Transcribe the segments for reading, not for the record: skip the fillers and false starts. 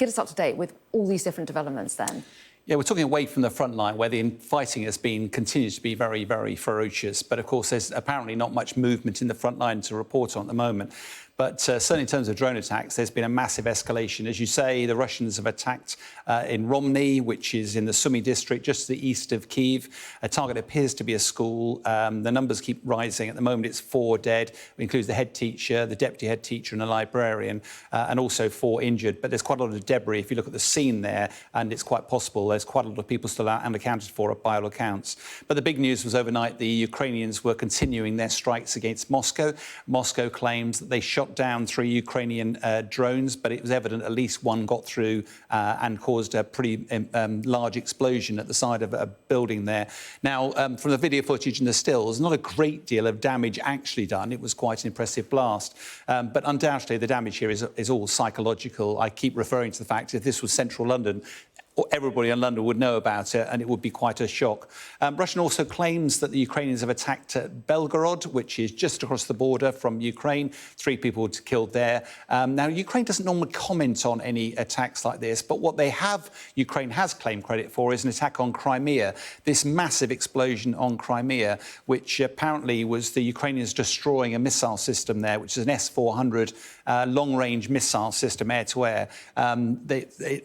get us up to date with all these different developments then. Yeah, we're talking away from the front line where the fighting continues to be very, very ferocious. But of course, there's apparently not much movement in the front line to report on at the moment. But certainly in terms of drone attacks, there's been a massive escalation. As you say, the Russians have attacked in Romny, which is in the Sumy district, just to the east of Kyiv. A target appears to be a school. The numbers keep rising. At the moment, it's 4 dead. It includes the head teacher, the deputy head teacher and a librarian, and also 4 injured. But there's quite a lot of debris if you look at the scene there, and it's quite possible there's quite a lot of people still unaccounted for by all accounts. But the big news was overnight the Ukrainians were continuing their strikes against Moscow. Moscow claims that they shot down 3 Ukrainian drones, but it was evident at least one got through and caused a pretty large explosion at the side of a building there. Now, from the video footage and the stills, not a great deal of damage actually done. It was quite an impressive blast. But undoubtedly, the damage here is all psychological. I keep referring to the fact that if this was central London, everybody in London would know about it, and it would be quite a shock. Russia also claims that the Ukrainians have attacked Belgorod, which is just across the border from Ukraine. 3 people killed there. Now, Ukraine doesn't normally comment on any attacks like this, but what Ukraine has claimed credit for is an attack on Crimea, this massive explosion on Crimea, which apparently was the Ukrainians destroying a missile system there, which is an S-400 long-range missile system, air-to-air.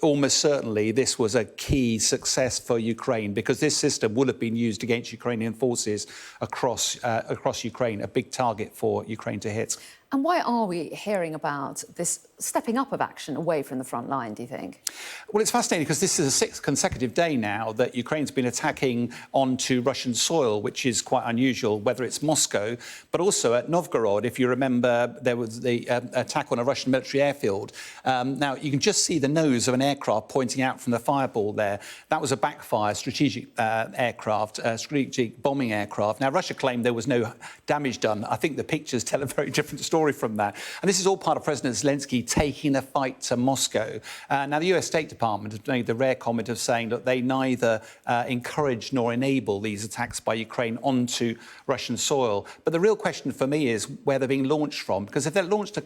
Almost certainly, this was a key success for Ukraine because this system would have been used against Ukrainian forces across Ukraine, a big target for Ukraine to hit. And why are we hearing about this stepping up of action away from the front line, do you think? Well, it's fascinating because this is a 6th consecutive day now that Ukraine's been attacking onto Russian soil, which is quite unusual, whether it's Moscow, but also at Novgorod. If you remember, there was the attack on a Russian military airfield. Now, you can just see the nose of an aircraft pointing out from the fireball there. That was a backfire strategic aircraft, strategic bombing aircraft. Now, Russia claimed there was no damage done. I think the pictures tell a very different story from that. And this is all part of President Zelensky taking the fight to Moscow. Now, the US State Department has made the rare comment of saying that they neither encourage nor enable these attacks by Ukraine onto Russian soil. But the real question for me is where they're being launched from, because if they're launched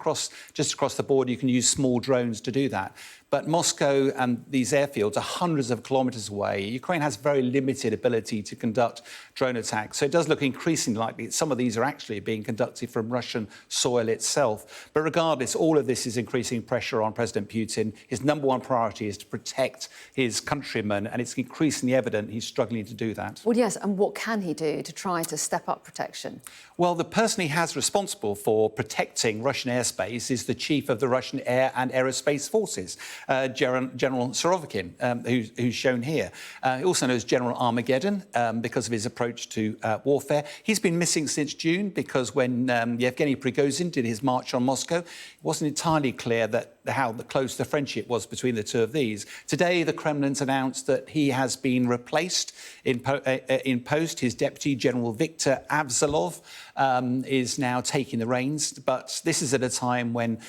just across the border, you can use small drones to do that. But Moscow and these airfields are hundreds of kilometres away. Ukraine has very limited ability to conduct drone attacks. So it does look increasingly likely that some of these are actually being conducted from Russian soil itself. But regardless, all of this is increasing pressure on President Putin. His #1 priority is to protect his countrymen, and it's increasingly evident he's struggling to do that. Well, yes, and what can he do to try to step up protection? Well, the person he has responsible for protecting Russian airspace is the chief of the Russian Air and Aerospace Forces, General Surovikin, who's shown here. He also knows General Armageddon because of his approach to warfare. He's been missing since June because when Yevgeny Prigozhin did his march on Moscow, it wasn't entirely clear how close the friendship was between the two of these. Today, the Kremlin's announced that he has been replaced in post. His deputy, General Viktor Avzalov, is now taking the reins. But this is at a time when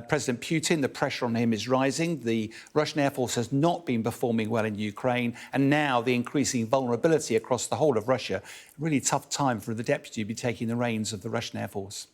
President Putin, the pressure on him is rising. The Russian Air Force has not been performing well in Ukraine. And now the increasing vulnerability across the whole of Russia. Really tough time for the deputy to be taking the reins of the Russian Air Force.